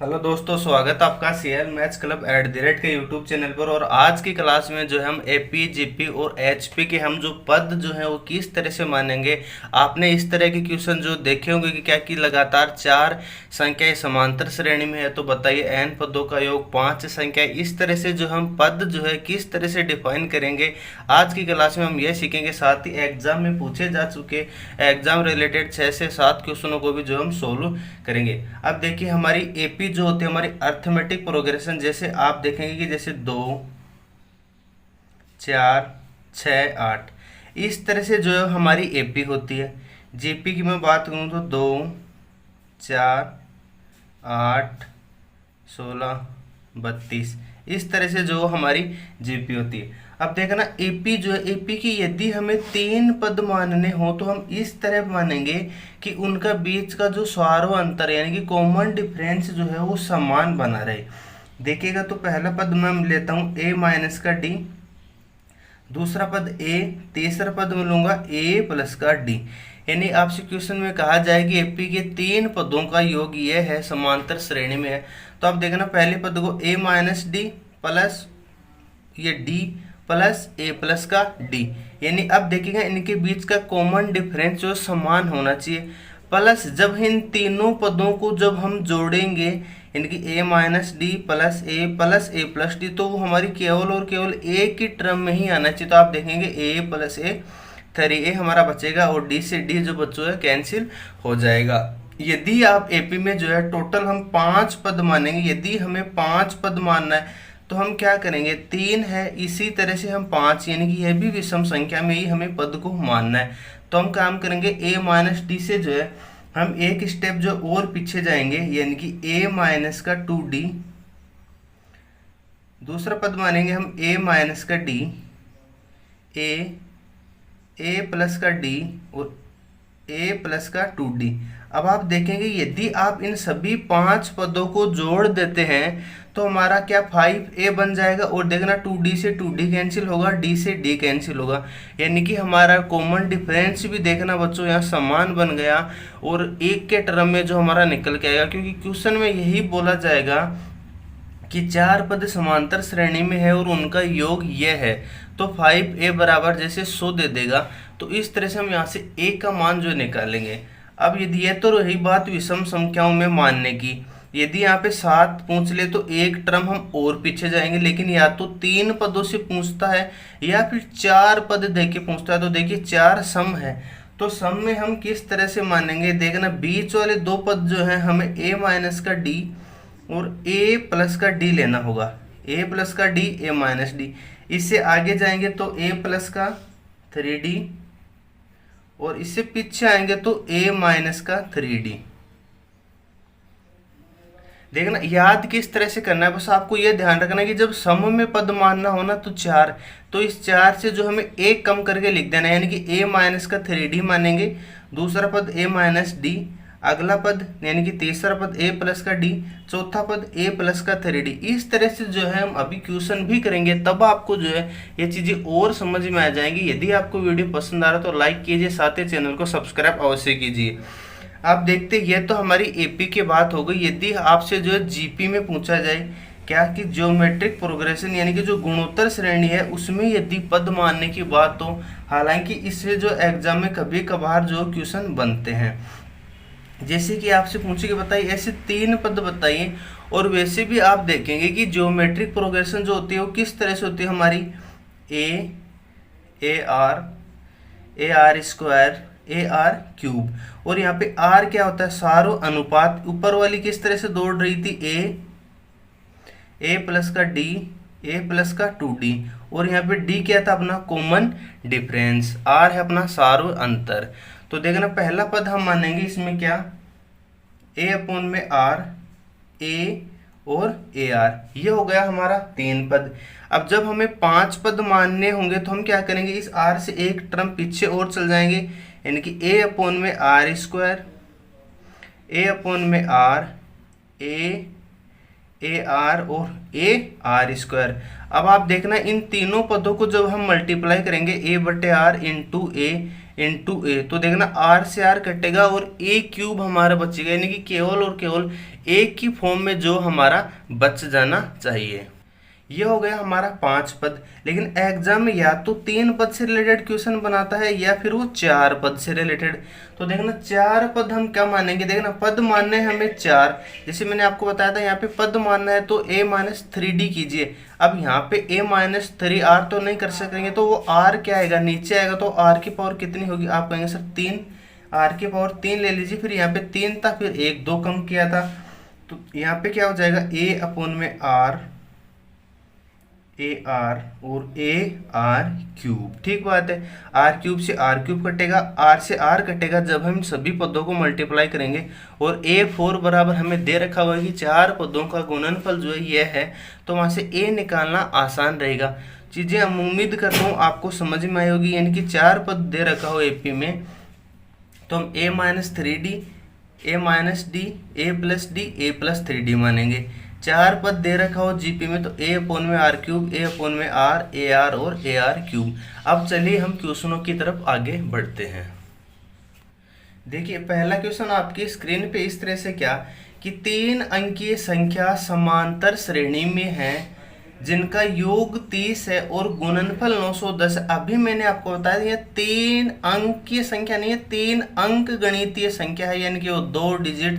Hello दोस्तों, स्वागत आपका सीएल मैथ्स क्लब @ के यूट्यूब चैनल पर। और आज की क्लास में जो है हम एपी जीपी और एचपी के हम जो पद जो है वो किस तरह से मानेंगे। आपने इस तरह के क्वेश्चन जो देखे होंगे कि क्या कि लगातार 4 संख्याएं समांतर श्रेणी में है तो बताइए n पदों का योग 5 संख्या। इस तरह से जो हम पद जो है किस तरह से डिफाइन करेंगे आज की क्लास में हम ये सीखेंगे। साथ ही एग्जाम में पूछे जा चुके एग्जाम रिलेटेड 6 से 7 क्वेश्चनों को भी जो हम सोल्व करेंगे। अब देखिए हमारी एपी जो होती है हमारी अर्थमेटिक प्रोग्रेशन, जैसे आप देखेंगे कि जैसे 2 4 6 8 इस तरह से जो है हमारी एपी होती है। जीपी की मैं बात करूं तो 2 4 8 16 32 इस तरह से जो हमारी जीपी होती है। अब देखना एपी जो है, एपी की यदि हमें 3 पद मानने हो तो हम इस तरह मानेंगे कि उनका बीच का जो स्वारो अंतर यानी कि कॉमन डिफरेंस जो है वो समान बना रहे। देखिएगा तो पहला पद मैं लेता हूँ a माइनस का d, दूसरा पद a, तीसरा पद मैं लूंगा a प्लस का d। यानी आपसे क्वेश्चन में कहा जाए कि एपी के 3 पदों का योग ये है, समांतर श्रेणी में है। तो आप देखना पहले पद को a माइनस डी प्लस ये d प्लस a प्लस का d, यानी अब देखिएगा इनके बीच का कॉमन डिफरेंस जो समान होना चाहिए। प्लस जब इन तीनों पदों को जब हम जोड़ेंगे इनकी a minus D plus a plus D, तो वो हमारी केवल और केवल a की टर्म में ही आना चाहिए। तो आप देखेंगे a प्लस a 3a हमारा बचेगा और d से d जो बच्चों है कैंसिल हो जाएगा। यदि आप एपी में जो है टोटल हम 5 पद मानेंगे, यदि हमें 5 पद मानना है तो हम क्या करेंगे, 3 है इसी तरह से हम 5 यानी कि यह भी विषम संख्या में ही हमें पद को मानना है। तो हम काम करेंगे a माइनस डी से जो है हम एक स्टेप जो और पीछे जाएंगे यानी कि a माइनस का 2d, दूसरा पद मानेंगे हम a माइनस का d, a प्लस का d और a प्लस का 2d। अब आप देखेंगे यदि आप इन सभी 5 पदों को जोड़ देते हैं तो हमारा क्या 5a बन जाएगा। और देखना 2d से 2d कैंसिल होगा, d से d कैंसिल होगा, यानी कि हमारा कॉमन डिफरेंस भी देखना बच्चों यहाँ समान बन गया और एक के टर्म में जो हमारा निकल के आएगा। क्योंकि क्वेश्चन में यही बोला जाएगा कि 4 पद समांतर श्रेणी में है और उनका योग ये है, तो 5a बराबर जैसे 100 दे देगा। तो इस तरह से हम यहाँ से a का मान जो निकालेंगे। अब यदि ये तो रही बात विषम संख्याओं में मानने की, यदि यहाँ पे 7 पूछ ले तो एक टर्म हम और पीछे जाएंगे, लेकिन या तो 3 पदों से पूछता है या फिर 4 पद दे के पूछता है। तो देखिए 4 सम है, तो सम में हम किस तरह से मानेंगे, देखना बीच वाले 2 पद जो है हमें a माइनस का d और a प्लस का d लेना होगा, a प्लस का d a माइनस d। इससे आगे जाएंगे तो a प्लस का 3d और इससे पीछे आएंगे तो a माइनस का 3d। देखना याद किस तरह से करना है, बस आपको यह ध्यान रखना है कि जब सम में पद मानना हो ना तो 4, तो इस 4 से जो हमें एक कम करके लिख देना है, यानी कि a माइनस का 3d मानेंगे, दूसरा पद a माइनस d, अगला पद यानी कि तीसरा पद a प्लस का d, चौथा पद a प्लस का 3d। इस तरह से जो है हम अभी क्वेश्चन भी करेंगे, तब आपको जो है ये चीज़ें और समझ में आ जाएंगी। यदि आपको वीडियो पसंद आ रहा है तो लाइक कीजिए, साथ ही चैनल को सब्सक्राइब अवश्य कीजिए। आप देखते ये तो हमारी एपी की बात हो गई। यदि आपसे जो है जीपी में पूछा जाए क्या कि ज्योमेट्रिक प्रोग्रेशन यानी कि जो गुणोत्तर श्रेणी है उसमें यदि पद मानने की बात हो, हालांकि इससे जो एग्जाम में कभी कभार जो क्वेश्चन बनते हैं, जैसे कि आपसे पूछे कि बताइए ऐसे 3 पद बताइए। और वैसे भी आप देखेंगे कि ज्योमेट्रिक प्रोग्रेशन जो होती है वो किस तरह से होती है हमारी, A R square A R cube, और यहाँ पे आर क्या होता है, सारो अनुपात। ऊपर वाली किस तरह से दौड़ रही थी, ए प्लस का डी, ए प्लस का 2d, और यहाँ पे d क्या था अपना कॉमन डिफरेंस, r है अपना सारो अंतर। तो देखना पहला पद हम मानेंगे इसमें क्या, a अपॉन में r, a और ए आर, ये हो गया हमारा 3 पद। अब जब हमें 5 पद मानने होंगे तो हम क्या करेंगे, इस r से एक टर्म पीछे और चल जाएंगे, यानी कि a अपॉन में आर स्क्वायर, a अपॉन में r, ए आर और ए आर स्क्वायर। अब आप देखना इन तीनों पदों को जब हम मल्टीप्लाई करेंगे a बटे आर इंटू ए इंटू ए, तो देखना आर से आर कटेगा और ए क्यूब हमारा बचेगा, यानी कि केवल और केवल ए की फॉर्म में जो हमारा बच जाना चाहिए। ये हो गया हमारा 5 पद। लेकिन एग्जाम में या तो 3 पद से रिलेटेड क्वेश्चन बनाता है या फिर वो 4 पद से रिलेटेड। तो देखना 4 पद हम क्या मानेंगे, देखना पद मानने हैं हमें 4। जैसे मैंने आपको बताया था यहाँ पे पद मानना है तो a-3d कीजिए। अब यहाँ पे a-3r तो नहीं कर सकेंगे, तो वो r क्या आएगा, नीचे आएगा, तो r की पावर कितनी होगी, आप कहेंगे सर 3, r की पावर 3 ले लीजिए। फिर यहाँ पे 3 था, फिर 1 2 कम किया था, तो यहाँ पे क्या हो जाएगा a/r AR और AR क्यूब। ठीक बात है, R क्यूब से R क्यूब कटेगा, R से R कटेगा जब हम सभी पदों को मल्टीप्लाई करेंगे। और A4 बराबर हमें दे रखा हुआ है कि 4 पदों का गुणनफल जो है यह है, तो वहाँ से A निकालना आसान रहेगा। चीज़ें हम उम्मीद करता हूँ आपको समझ में आई होगी, यानी कि 4 पद दे रखा हो AP में, तो हम a-3d a-d a+d a+3d मानेंगे। 4 पद दे रखा हो जीपी में, तो a/r क्यूब a/r AR और AR क्यूब। अब चलिए हम क्वेश्चनों की तरफ आगे बढ़ते हैं। देखिए पहला क्वेश्चन आपकी स्क्रीन पे इस तरह से क्या कि 3 अंकीय संख्या समांतर श्रेणी में है जिनका योग 30 है और गुणनफल 910। अभी मैंने आपको बताया ये 3 अंकीय संख्या नहीं है, 3 अंक गणितीय संख्या है, यानी कि वो 2 डिजिट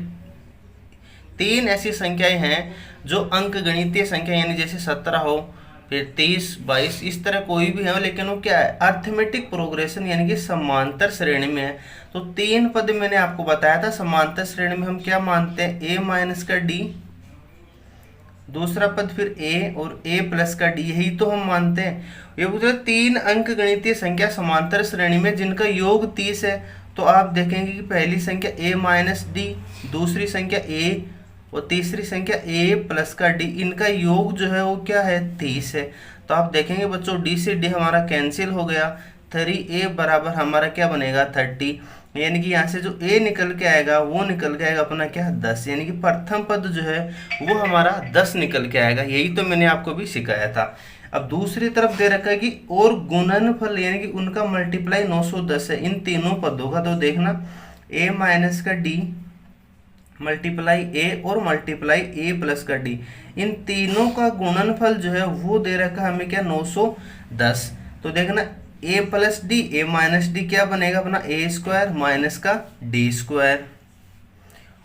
3 ऐसी संख्याएं हैं जो अंक गणितीय संख्या, यानी जैसे 17 हो, फिर 30 22 इस तरह कोई भी है, लेकिन वो क्या है अर्थमेटिक प्रोग्रेशन, यानी कि समांतर श्रेणी में है। तो 3 पद मैंने आपको बताया था समांतर श्रेणी में हम क्या मानते हैं, a-d, दूसरा पद फिर a और a+d, यही तो हम मानते हैं। ये बोलते 3 अंक गणितीय संख्या समांतर श्रेणी में जिनका योग 30 है, तो आप देखेंगे कि पहली संख्या a-d, दूसरी संख्या a और तीसरी संख्या a+d, इनका योग जो है वो क्या है 30 है। तो आप देखेंगे बच्चों d से d हमारा कैंसिल हो गया, 3a बराबर हमारा क्या बनेगा 30, यानी कि यहाँ से जो a निकल के आएगा वो निकल के आएगा अपना क्या 10, यानी कि प्रथम पद जो है वो हमारा 10 निकल के आएगा। यही तो मैंने आपको भी सिखाया था। अब दूसरी तरफ दे रखा है कि और गुणनफल, यानी कि उनका मल्टीप्लाई 910 है इन तीनों पदों का। तो देखना a-d मल्टीप्लाई a और मल्टीप्लाई a+d, इन तीनों का गुणनफल जो है वो दे रखा है हमें क्या 910। तो देखना a+d a-d क्या बनेगा अपना a² माइनस का d²,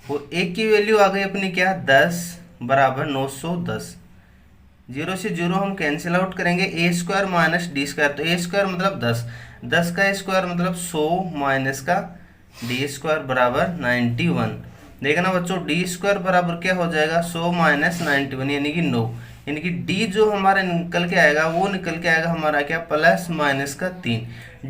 और a की वैल्यू आ गई अपनी क्या 10 बराबर 910। 0 से 0 हम कैंसिल आउट करेंगे, a² माइनस d², तो a² मतलब 10, 10 का स्क्वायर मतलब 100 माइनस का d² बराबर 91। देखना बच्चों d² बराबर क्या हो जाएगा 100 माइनस 91, यानी कि 9, यानी कि d जो हमारा निकल के आएगा वो निकल के आएगा हमारा क्या प्लस माइनस का 3।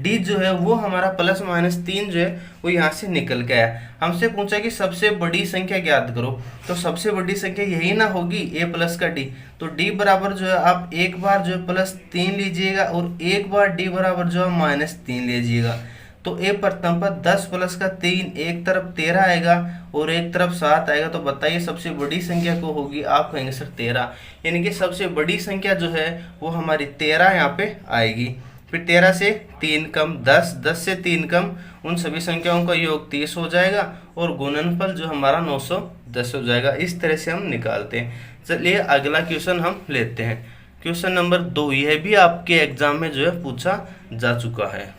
d जो है वो हमारा प्लस माइनस 3 जो है वो यहाँ से निकल के आया। हमसे पूछा कि सबसे बड़ी संख्या ज्ञात करो, तो सबसे बड़ी संख्या यही ना होगी a+d, तो d बराबर जो है आप एक बार जो है +3 लीजिएगा और एक बार d बराबर जो है -3 लीजिएगा। तो a प्रथम पद 10 + का 3, एक तरफ 13 आएगा और एक तरफ 7 आएगा। तो बताइए सबसे बड़ी संख्या को होगी, आप कहेंगे सर 13, यानी कि सबसे बड़ी संख्या जो है वो हमारी 13 यहाँ पे आएगी। फिर 13 से 3 कम 10, 10 से 3 कम, उन सभी संख्याओं का योग 30 हो जाएगा और गुणनफल जो हमारा 910 हो जाएगा। इस तरह से हम निकालते हैं। चलिए अगला क्वेश्चन हम लेते हैं, क्वेश्चन नंबर 2। यह भी आपके एग्जाम में जो है पूछा जा चुका है।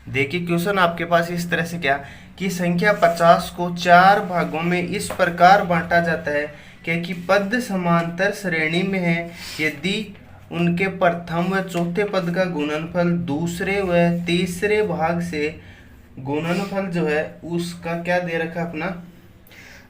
देखिए क्वेश्चन आपके पास इस तरह से क्या कि संख्या 50 को 4 भागों में इस प्रकार बांटा जाता है कि पद समांतर श्रेणी में है यदि उनके प्रथम व चौथे पद का गुणनफल दूसरे व तीसरे भाग से गुणनफल जो है उसका क्या दे रखा अपना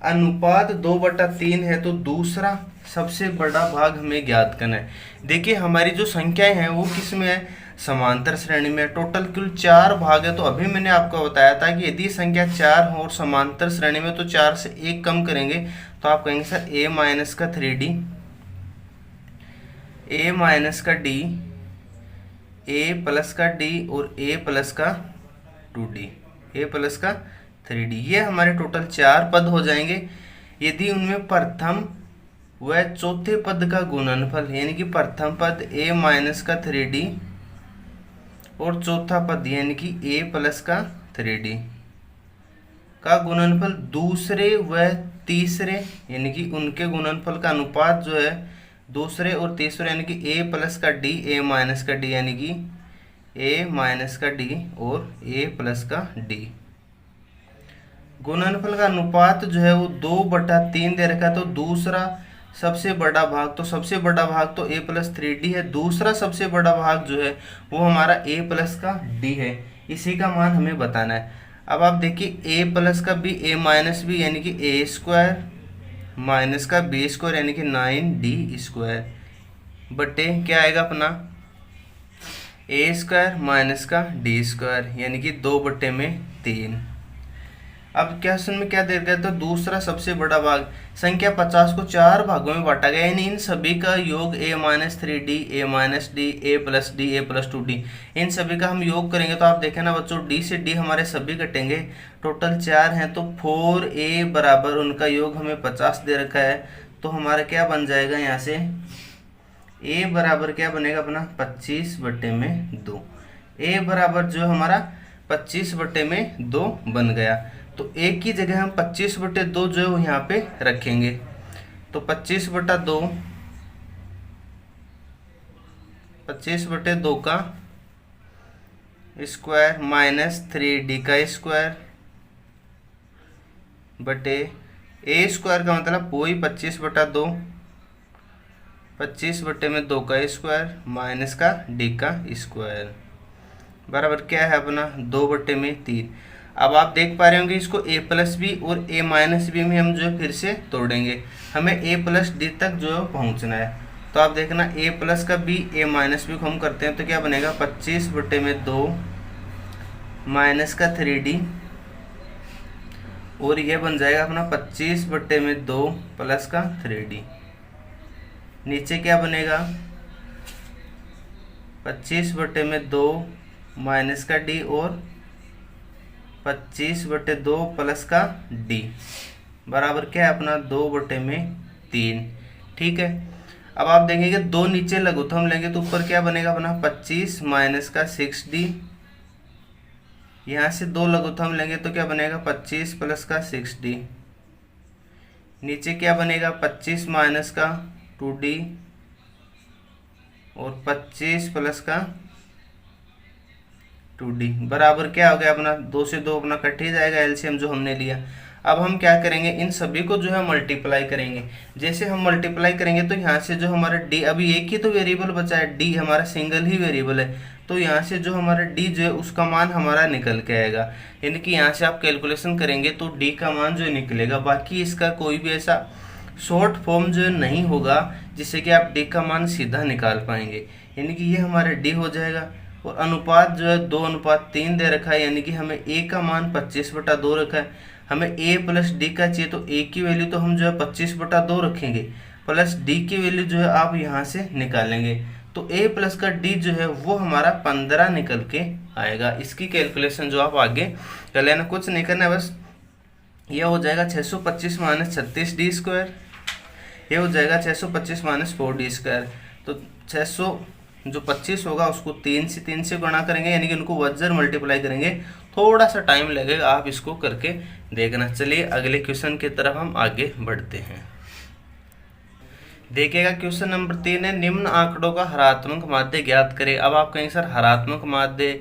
अनुपात 2/3 है, तो दूसरा सबसे बड़ा भाग हमें ज्ञात करना है। देखिए हमारी जो संख्याएं हैं वो किस में है, समांतर श्रेणी में। टोटल कुल 4 भाग है। तो अभी मैंने आपको बताया था कि यदि संख्या 4 हो और समांतर श्रेणी में तो 4 से 1 कम करेंगे, तो आप कहेंगे सर a-3d a-d a+d और a+2d a+3d, ये हमारे टोटल 4 पद हो जाएंगे यदि उनमें प्रथम व चौथे पद का गुणनफल, यानी कि प्रथम पद a-3d और चौथा पद यानी कि a प्लस का 3d का गुणनफल दूसरे व तीसरे यानी कि उनके गुणनफल का अनुपात जो है दूसरे और तीसरे यानी कि a प्लस का d a माइनस का d यानी कि a माइनस का d और a प्लस का d। गुणनफल का अनुपात जो है वो 2/3 दे रखा है, तो दूसरा सबसे बड़ा भाग, तो सबसे बड़ा भाग तो a प्लस 3d है, दूसरा सबसे बड़ा भाग जो है वो हमारा a प्लस का d है। इसी का मान हमें बताना है। अब आप देखिए a प्लस का b a माइनस b यानी कि a स्क्वायर माइनस का b स्क्वायर यानी कि 9d स्क्वायर बटे क्या आएगा अपना a स्क्वायर माइनस का d स्क्वायर यानी कि 2/3। अब क्वेश्चन में क्या दे रखा है, तो दूसरा सबसे बड़ा भाग संख्या 50 को 4 भागों में बांटा गया, यानी इन सभी का योग a minus 3d a minus d a plus d a plus 2d, इन सभी का हम योग करेंगे तो आप देखें ना बच्चों d से d हमारे सभी कटेंगे, टोटल 4 हैं, तो 4a बराबर उनका योग हमें 50 दे रखा है, तो हमारा क्या बन जाएगा यहाँ से a बराबर क्या बनेगा अपना 25/2। a बराबर जो हमारा 25/2 बन गया, तो एक की जगह हम 25/2 जो है वो यहाँ पे रखेंगे, तो 25/2 का स्क्वायर माइनस 3d का स्क्वायर बटे a स्क्वायर का मतलब वही 25/2, 25/2 का स्क्वायर माइनस का d का स्क्वायर बराबर क्या है अपना 2/3। अब आप देख पा रहे होंगे इसको a प्लस बी और a माइनस बी में हम जो है फिर से तोड़ेंगे, हमें a प्लस डी तक जो है पहुंचना है। तो आप देखना a प्लस का b a माइनस बी को हम करते हैं तो क्या बनेगा 25/2 माइनस का 3d और ये बन जाएगा अपना 25/2 प्लस का 3d। नीचे क्या बनेगा 25/2 माइनस का d और 25/2 प्लस का d बराबर क्या है अपना 2/3। ठीक है, अब आप देखेंगे दो नीचे लघुत्तम लेंगे तो ऊपर क्या बनेगा अपना 25 माइनस का 6d, यहाँ से दो लघुत्तम लेंगे तो क्या बनेगा 25 प्लस का 6d, नीचे क्या बनेगा 25 माइनस का 2d और 25 प्लस का 2d बराबर क्या हो गया अपना 2 से 2 अपना कट ही जाएगा, एलसीएम जो हमने लिया। अब हम क्या करेंगे इन सभी को जो है मल्टीप्लाई करेंगे, जैसे हम मल्टीप्लाई करेंगे तो यहाँ से जो हमारा d, अभी एक ही तो वेरिएबल बचा है, d हमारा सिंगल ही वेरिएबल है, तो यहाँ से जो हमारा d जो है उसका मान हमारा निकल के आएगा, यानी कि यहाँ से आप कैलकुलेशन करेंगे तो d का मान जो निकलेगा। बाकी इसका कोई भी ऐसा शॉर्ट फॉर्म जो नहीं होगा जिससे कि आप d का मान सीधा निकाल पाएंगे, यानी कि ये हमारा d हो जाएगा। और अनुपात जो है 2:3 दे रखा है, यानी कि हमें a का मान 25/2 रखा है, हमें a प्लस d का चाहिए, तो a की वैल्यू तो हम जो है 25/2 रखेंगे, प्लस d की वैल्यू जो है आप यहाँ से निकालेंगे, तो a प्लस का d जो है वो हमारा 15 निकल के आएगा। इसकी कैलकुलेशन जो आप आगे कर लेना, कुछ नहीं करना है, बस ये हो जाएगा 625 माइनस 36d स्क्वायर, ये हो जाएगा 625 माइनस 4d स्क्वायर, तो 600 जो 25 होगा उसको 3 से गुणा करेंगे, यानी कि उनको वज्र मल्टीप्लाई करेंगे, थोड़ा सा टाइम लगेगा, आप इसको करके देखना। चलिए अगले क्वेश्चन की तरफ हम आगे बढ़ते हैं। देखिएगा क्वेश्चन नंबर 3 है, निम्न आंकड़ों का हरात्मक माध्य ज्ञात करें। अब आप कहेंगे सर हरात्मक माध्य,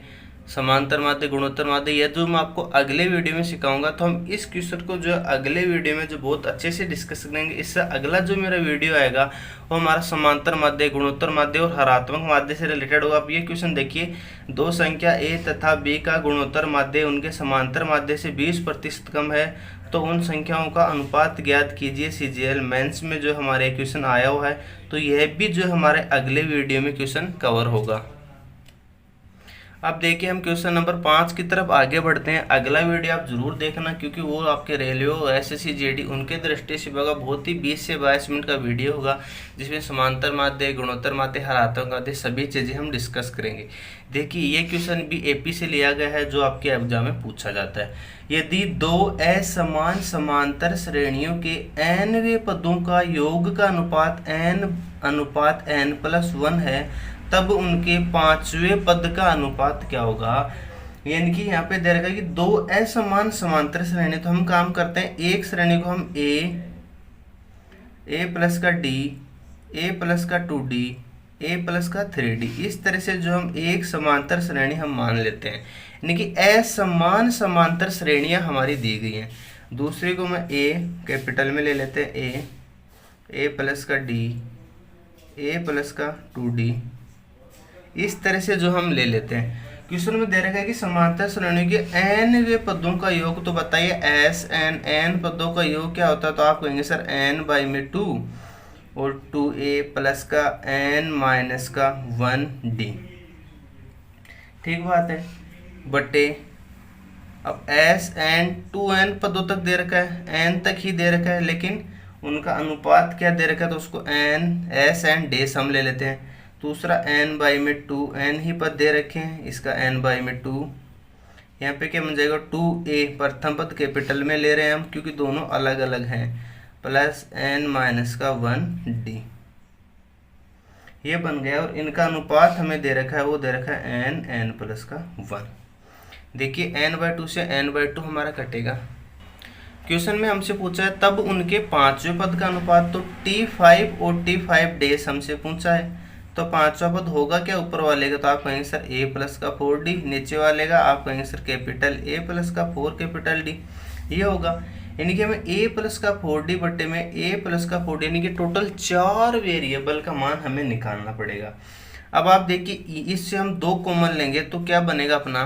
समांतर माध्य, गुणोत्तर माध्य, यह जो मैं आपको अगले वीडियो में सिखाऊंगा, तो हम इस क्वेश्चन को जो अगले वीडियो में जो बहुत अच्छे से डिस्कस करेंगे। इससे अगला जो मेरा वीडियो आएगा वो हमारा समांतर माध्य, गुणोत्तर माध्य और हरात्मक माध्य से रिलेटेड होगा। आप ये क्वेश्चन देखिए, दो संख्या a तथा b का गुणोत्तर माध्य उनके समांतर माध्य से 20% कम है, तो उन संख्याओं का अनुपात ज्ञात कीजिए। CGL मेंस में जो हमारे क्वेश्चन आया हुआ है, तो यह भी जो हमारे अगले वीडियो में क्वेश्चन कवर होगा। अब देखिए हम क्वेश्चन नंबर 5 की तरफ आगे बढ़ते हैं। अगला वीडियो आप जरूर देखना, क्योंकि वो आपके रेलवे और SSC JD उनके दृष्टि से होगा, बहुत ही 20 से 22 मिनट का वीडियो होगा, जिसमें समांतर माध्य, गुणोत्तर माध्य, हरात्मक माध्य सभी चीज़ें हम डिस्कस करेंगे। देखिए ये क्वेश्चन भी AP से लिया गया है, जो आपके एग्जाम में पूछा जाता है। यदि दो असमान समांतर श्रेणियों के nवें पदों का योग का अनुपात n+1 है, तब उनके पांचवें पद का अनुपात क्या होगा। यानी कि यहाँ पे दे रखा है कि दो असमान समांतर श्रेणी, तो हम काम करते हैं एक श्रेणी को हम ए प्लस का डी, ए प्लस का 2d, ए प्लस का 3d, इस तरह से जो हम एक समांतर श्रेणी हम मान लेते हैं। यानी कि असमान समांतर श्रेणियां हमारी दी गई हैं। दूसरे को मैं ए कैपिटल में ले लेते हैं, ए प्लस का डी, ए प्लस का 2d, इस तरह से जो हम ले लेते हैं। क्वेश्चन में दे रखा है कि समांतर श्रेणियों के n वे पदों का योग, तो बताइए एस n पदों का योग क्या होता है। तो आप कहेंगे सर n बाई में 2 और 2a प्लस का n माइनस का 1d, ठीक बात है, बटे अब एस एन 2n पदों तक दे रखा है, n तक ही दे रखा है, लेकिन उनका अनुपात क्या दे रखा है, तो उसको n एस एन डेस हम ले लेते हैं। दूसरा n बाई में 2, n ही पद दे रखे हैं, इसका n बाई में 2, यहाँ पे क्या बन जाएगा 2a, प्रथम पद कैपिटल में ले रहे हैं हम क्योंकि दोनों अलग अलग हैं, प्लस n माइनस का 1d, ये बन गया। और इनका अनुपात हमें दे रखा है, वो दे रखा है n प्लस का 1। देखिए n बाई 2 से n बाई 2 हमारा कटेगा। क्वेश्चन में हमसे पूछा है तब उनके पांचवें पद का अनुपात, तो t5 और t5 डेस हमसे पूछा है, तो पांचवा पद होगा क्या ऊपर वाले का, तो आप कहेंगे सर a प्लस का 4d, नीचे वाले का आप कहेंगे सर कैपिटल A प्लस का 4 कैपिटल D, ये होगा। यानी कि हमें a प्लस का 4d बट्टे में a प्लस का 4d, यानी कि टोटल 4 वेरिएबल का मान हमें निकालना पड़ेगा। अब आप देखिए इससे हम 2 कॉमन लेंगे तो क्या बनेगा अपना,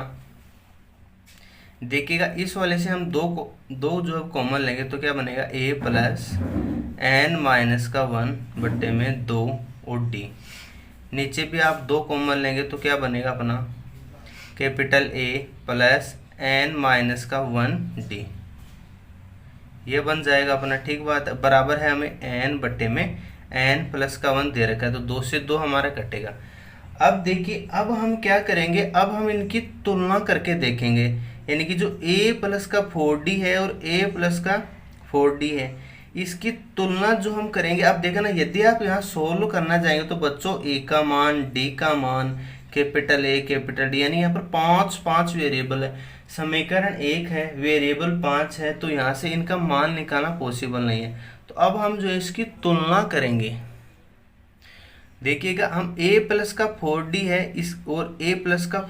देखिएगा इस वाले से हम दो जो अब कॉमन लेंगे तो क्या बनेगा a प्लस n माइनस का 1 बट्टे में 2 और d, नीचे भी आप 2 कॉमन लेंगे तो क्या बनेगा अपना capital A plus n minus का 1d, ये बन जाएगा अपना, ठीक बात है, बराबर है हमें n बट्टे में n प्लस का 1 दे रखा है, तो 2 से 2 हमारा कटेगा। अब देखिए अब हम क्या करेंगे, अब हम इनकी तुलना करके देखेंगे, यानी कि जो a प्लस का 4d है और a प्लस का 4d है, इसकी तुलना जो हम करेंगे। आप देखा ना, यदि आप यहाँ सोल्व करना चाहेंगे तो बच्चों a का मान, d का मान, कैपिटल A कैपिटल D, यानी यहाँ पर 5 वेरिएबल है, समीकरण 1 है, वेरिएबल 5 है, तो यहाँ से इनका मान निकालना पॉसिबल नहीं है। तो अब हम जो है इसकी तुलना करेंगे। देखिएगा हम a प्लस का 4d है इस और a प्लस का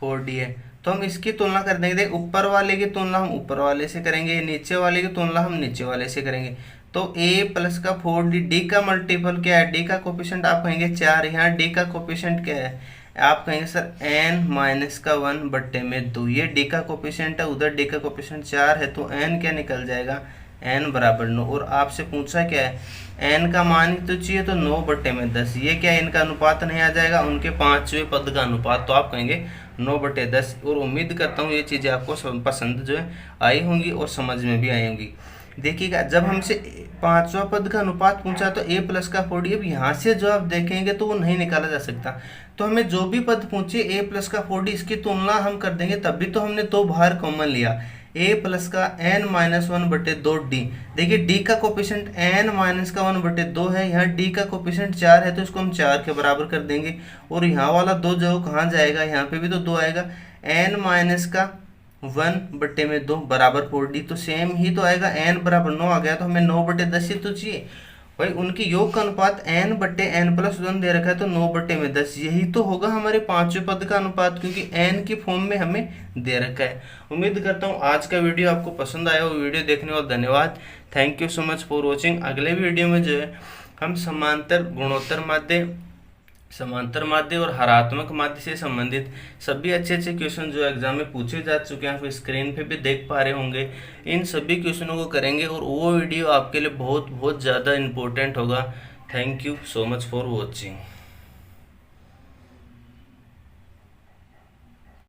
4d है, तो हम इसकी तुलना कर देंगे। देख ऊपर वाले की तुलना हम ऊपर वाले से करेंगे, नीचे वाले की तुलना हम नीचे वाले से करेंगे। तो a प्लस का 4d, d का मल्टीपल क्या है, d का कोफिशिएंट आप कहेंगे 4, यहाँ d का कोफिशिएंट क्या है, आप कहेंगे सर n माइनस का 1 बट्टे में 2, ये d का कोफिशिएंट है, उधर d का कोफिशिएंट 4 है, तो n क्या निकल जाएगा n बराबर 9। और आपसे पूछा क्या है n का मान ही तो चाहिए, तो 9 बट्टे में 10, ये क्या है इनका अनुपात नहीं आ जाएगा, उनके पांचवें पद का अनुपात, तो आप कहेंगे 9 बटे 10। और उम्मीद करता हूँ ये चीज़ें आपको पसंद जो है आई होंगी और समझ में भी आई होंगी। देखिएगा जब हमसे पांचवा पद का अनुपात पूछा तो a प्लस का 4d, अब यहाँ से जो आप देखेंगे तो वो नहीं निकाला जा सकता, तो हमें जो भी पद पूछे a प्लस का 4d इसकी तुलना हम कर देंगे, तभी तो हमने 2 बाहर कॉमन लिया, a प्लस का n माइनस 1 बटे 2d। देखिए d का कोफिशिएंट n माइनस का 1 बटे 2 है, यहाँ d का कोफिशिएंट 4 है, तो इसको हम 4 के बराबर कर देंगे। और यहाँ वाला 2 जो कहाँ जाएगा, यहाँ पे भी तो 2 आएगा, n माइनस का 1 बट्टे में 2 बराबर 4d, तो सेम ही तो आएगा, n बराबर 9 आ गया, तो हमें 9 बटे 10 ही तो चाहिए भाई। उनकी योग का अनुपात n बट्टे n प्लस 1 दे रखा है, तो 9 बट्टे में 10 यही तो होगा हमारे पांचवें पद का अनुपात, क्योंकि n की फॉर्म में हमें दे रखा है। उम्मीद करता हूँ आज का वीडियो आपको पसंद आया हो, वीडियो देखने और धन्यवाद, thank you so much for watching. अगले वीडियो में जो है हम समांतर गुणोत्तर माध्य, समांतर माध्य और हरात्मक माध्य से संबंधित सभी अच्छे क्वेश्चन जो एग्जाम में पूछे जा चुके हैं, आप स्क्रीन पे भी देख पा रहे होंगे, इन सभी क्वेश्चनों को करेंगे और वो वीडियो आपके लिए बहुत ज़्यादा इम्पोर्टेंट होगा। Thank you so much for watching.